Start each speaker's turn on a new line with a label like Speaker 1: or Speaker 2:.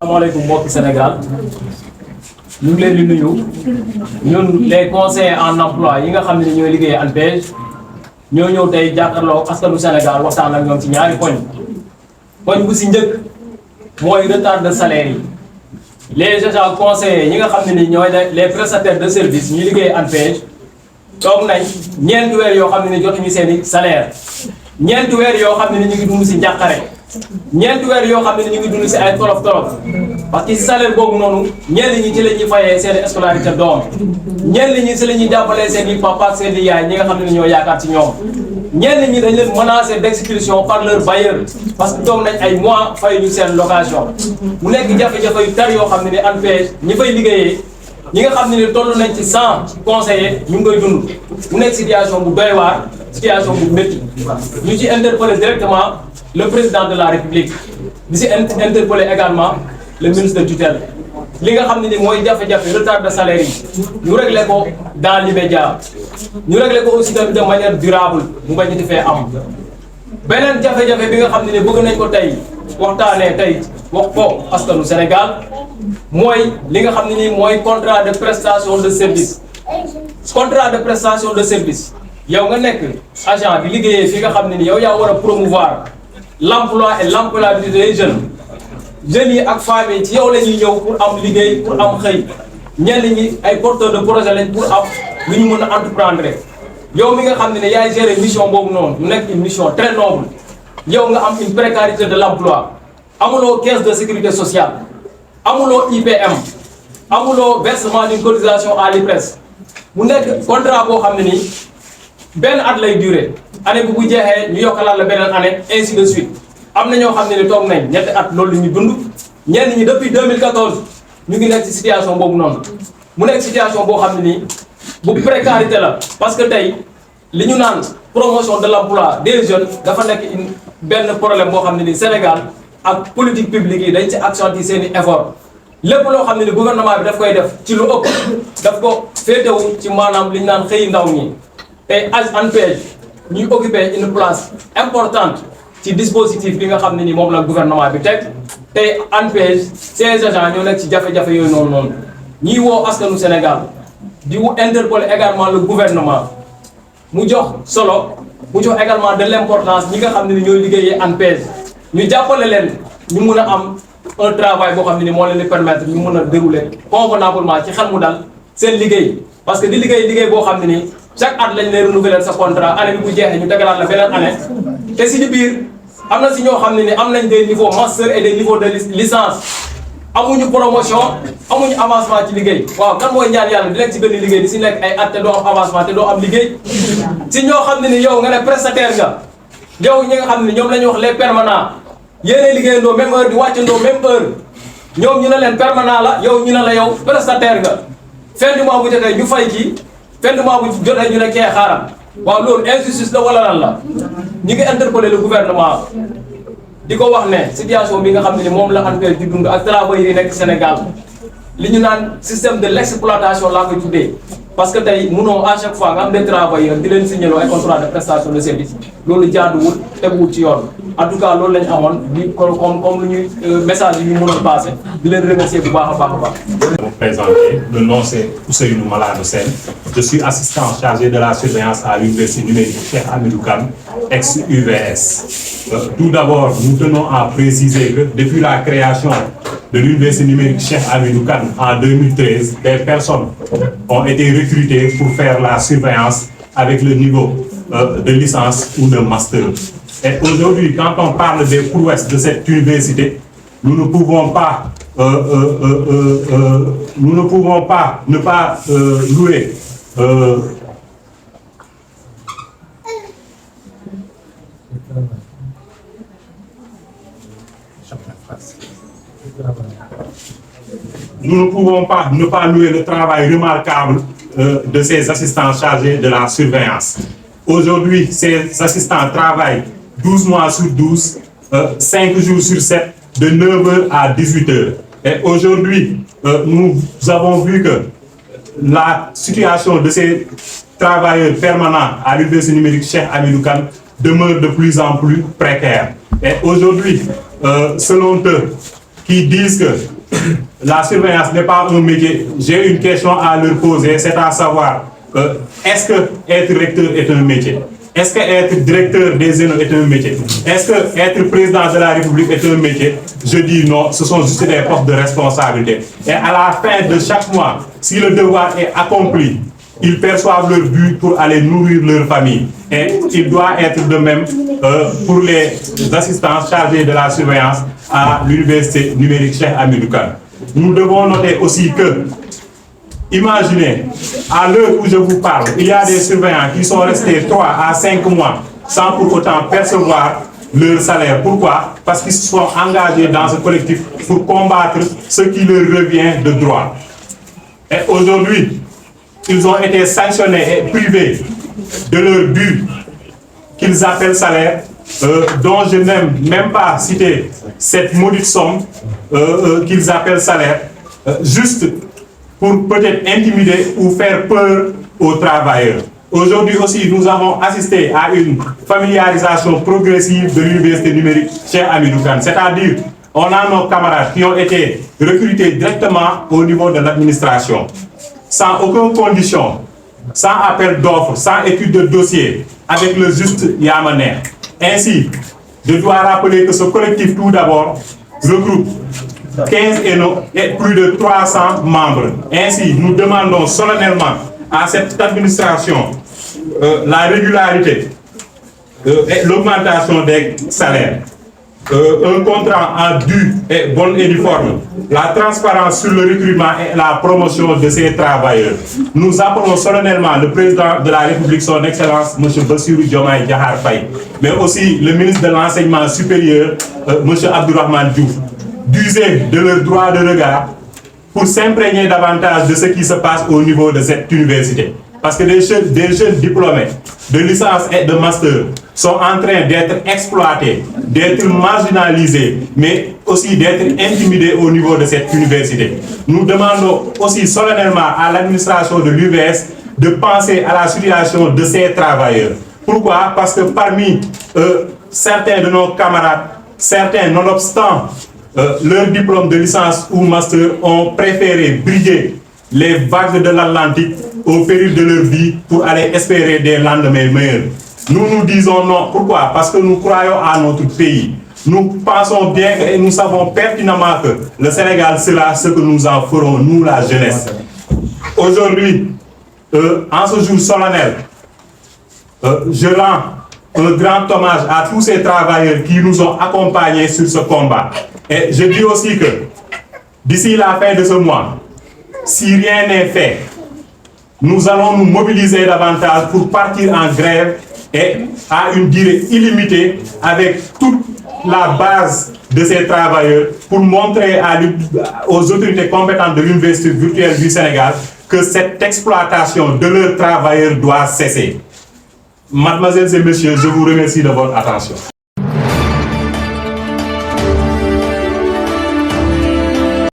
Speaker 1: asalaamaaleykum mbokki Sénégal ñu ngi leen di nuyu ñun les conseillers en emploi yi nga xam ne ñooy liggéey ANPEJ ñoo ñëw tey jàkkaarloo askanu Sénégal waxtaan ak ñoom ci ñaari poñ bu si njëkk mooy retard de salaire yi les agents conseillers ñi nga xam ne ni ñooy les prestataires de service ñuy liggéey ANPEJ toog nañ ñeenti weer yoo xam ne ni jotuñu seen i salaire ñeenti weer yoo xam ne ni ñu ngi dund si njàqare ñeenti weer yoo xam ne ni ñu ngi dund si ay tolof parce que si salaire boobu noonu ñenn ñi ci la ñuy fayee seen i scolarité doom ñenn ñi si la ñuy jàppalee seen i papa ak seen i yaay ñi nga xam ne ni ñoo yaakaar ci ñoom ñenn ñi dañ leen menacé d'expulsion par leur bailleur parce que toog nañ ay mois fay ñu seen location mu nekk jafe-jafe yu tar yoo xam ne ni ANPEJ ñi fay liggéeyee ñi nga xam ne ni toll nañ ci 100 conseillers ñu ngi koy dund mu nekk situation bu doy waar situation bu métti ñu ci interpellé directement le président de la République di si interpellé également le ministre de tutelle li nga xam ne ni mooy jafe-jafe retard de salaire yi ñu réglé ko dans l'immédiat ñu réglé ko aussi tamit de manière durable mu bañ a fee am beneen jafe-jafe bi nga xam ne ni bëgg nañ ko tey waxtaanee tey wax ko askanu Sénégal mooy li nga xam ne ni mooy contrat de prestation de service contrat de prestation de service yow nga nekk agent bi liggéeyee fi nga xam ne ni yow yaa war a promouvoir l'emploi et l'employabilité des jeunes yi ak femmes yi ci yow la ñuy ñëw pour am liggéey pour am xëy ñenn ñi ay porteurs de projet lañ pour am lu ñu mën a entreprendre yow mi nga xam ne yaay gérer mission boobu noonu mu nekk une mission très noble yow nga am une précarité de l'emploi amuloo caisse de sécurité sociale amuloo IPM amuloo versement d'une cotisation à l'IPRES mu nekk contrat boo xam ne nii benn at lay durer année bu jeexee ñu yokkalaat la beneen année ainsi de suite am na ñoo xam ne ni toog nañ ñetti at loolu la ñu dund ñenn ñi depuis 2014 ñu ngi nekk ci situation boobu noonu mu nekk situation boo xam ne nii bu précarité la parce que tey li ñu naan promotion de l'emploi des jeunes dafa nekk benn problème boo xam ne ni Sénégal ak politique publique yi dañ ci accentuer seen i effort lépp loo xam ne ni gouvernement bi daf koy def ci lu ëpp daf ko féetewu ci maanaam li ñu naan xëy ndaw ñi tey ANPEJ ñuy occuper une place importante ci dispositif bi nga xam ne ni moom la gouvernement bi teg tey ANPEJ ces agents ñoo nekk ci jafe-jafe yooyu noonu ñiy woo askanu Sénégal di interpeller également le gouvernement mu jox solo mu jox également de l'importance ñi nga xam ne ni ñooy liggéeyee ANPEJ ñu jàppale leen ñu mun a am un travail boo xam ne ni moo leen di permettre ñu mun a dérouler convenablement ci xel mu dal seen liggéey parce que di liggéey boo xam ne ni chaque at lañ lay renouveler sa contrat année bi bu jeexee ñu tegalaat la beneen année te si di biir am na si ñoo xam ne ni am nañ des niveaux master et des niveaux de licence amuñu promotion amuñu avancement ci liggéey waaw kan mooy ñaan yàlla di nekk ci benn liggéey di si nekk ay at te doo am avancement te doo am liggéey si ñoo xam ne ni yow nga ne prestataire nga yow ñi nga xam ne ñoom la ñuy wax les permanents yéenay liggéeyandoo même heure di wàccandoo même heure ñoom ñu ne leen permanent la yow ñu ne la yow prestataire nga fin du mois bu jotee ñu fay kii fin du mois bu jotee ñu ne kee xaaral waaw loolu injustice la wala lan la ñi ngi interpeller le gouvernement di ko wax ne situation bi nga xam ne ni moom la ANPEJ di dund ak travailleurs yi nekk Sénégal li ñu naan système de l'exploitation laa koy tuddee parce que tey munoo à chaque fois nga am des travailleurs di leen signaler ay contrat de prestation de service loolu jaaduwul teguwul ci yoon en tout cas loolu la ñu amoon di comme lu ñuy message yi ñu mën a passer di leen remercier bu baax a baax a baax.
Speaker 2: Pour me présenter, le nom c'est Ousseynou Malade Sène. Je suis assistant chargé de la surveillance à l'université numérique Cheikh Hamidou Kane, ex-UVS. Tout d'abord, nous tenons à préciser que depuis la création de l'université numérique Cheikh Hamidou Kane en 2013, des personnes ont été recrutées pour faire la surveillance avec le niveau de licence ou de master. Et aujourd'hui, quand on parle des prouesses de cette université, nous ne pouvons pas ne pas louer nous ne pouvons pas ne pas louer le travail remarquable de ces assistants chargés de la surveillance. Aujourd'hui, ces assistants travaillent 12 mois sur 12, 5 jours sur 7, de 9h à 18h. Et aujourd'hui, nous avons vu que la situation de ces travailleurs permanents à l'université numérique Cheikh Hamidou Kane demeure de plus en plus précaire. Et aujourd'hui, selon eux, qui disent que la surveillance n'est pas un métier, j'ai une question à leur poser, c'est à savoir, est-ce que être recteur est un métier? Est-ce que être directeur des ENO est un métier? Est-ce que être président de la République est un métier? Je dis non, ce sont juste des postes de responsabilité. Et à la fin de chaque mois, si le devoir est accompli, ils perçoivent leur but pour aller nourrir leur famille. Et il doit être de même pour les assistants chargés de la surveillance à l'université numérique Cheikh Hamidou Kane. Nous devons noter aussi que, imaginez, à l'heure où je vous parle, il y a des surveillants qui sont restés 3 à 5 mois sans pour autant percevoir leur salaire. Pourquoi? Parce qu'ils se sont engagés dans ce collectif pour combattre ce qui leur revient de droit. Et aujourd'hui, ils ont été sanctionnés et privés de leur but qu'ils appellent salaire, dont je n'aime même pas citer cette maudite somme qu'ils appellent salaire, juste pour peut-être intimider ou faire peur aux travailleurs. Aujourd'hui aussi, nous avons assisté à une familiarisation progressive de l'université numérique Cheikh Hamidou Kane. C'est-à-dire, on a nos camarades qui ont été recrutés directement au niveau de l'administration, sans aucune condition, sans appel d'offres, sans étude de dossier, avec le juste Yamaner. Ainsi, je dois rappeler que ce collectif, tout d'abord, regroupe 15 ENO et plus de 300 membres. Ainsi, nous demandons solennellement à cette administration la régularité et l'augmentation des salaires, un contrat en due et bonne et due forme, la transparence sur le recrutement et la promotion de ces travailleurs. Nous appelons solennellement le président de la République, son Excellence, M. Bassirou Diomaye Diakhar Faye, mais aussi le ministre de l'Enseignement supérieur, M. Abdourahmane Diouf, d'user de leur droit de regard pour s'imprégner davantage de ce qui se passe au niveau de cette université. Parce que des jeunes diplômés de licence et de master sont en train d'être exploités, d'être marginalisés, mais aussi d'être intimidés au niveau de cette université. Nous demandons aussi solennellement à l'administration de l'UVS de penser à la situation de ces travailleurs. Pourquoi? Parce que parmi certains de nos camarades, certains, nonobstant leur diplôme de licence ou master, ont préféré briguer les vagues de l'Atlantique au péril de leur vie pour aller espérer des lendemains meilleurs. Nous nous disons non. Pourquoi? Parce que nous croyons à notre pays. Nous pensons bien et nous savons pertinemment que le Sénégal sera ce que nous en ferons, nous la jeunesse. Aujourd'hui, en ce jour solennel, je rends un grand hommage à tous ces travailleurs qui nous ont accompagnés sur ce combat. Et je dis aussi que d'ici la fin de ce mois, si rien n'est fait, nous allons nous mobiliser davantage pour partir en grève et à une durée illimitée avec toute la base de ces travailleurs pour montrer aux autorités compétentes de l'Université virtuelle du Sénégal que cette exploitation de leurs travailleurs doit cesser. Mademoiselles et messieurs, je vous remercie de votre attention.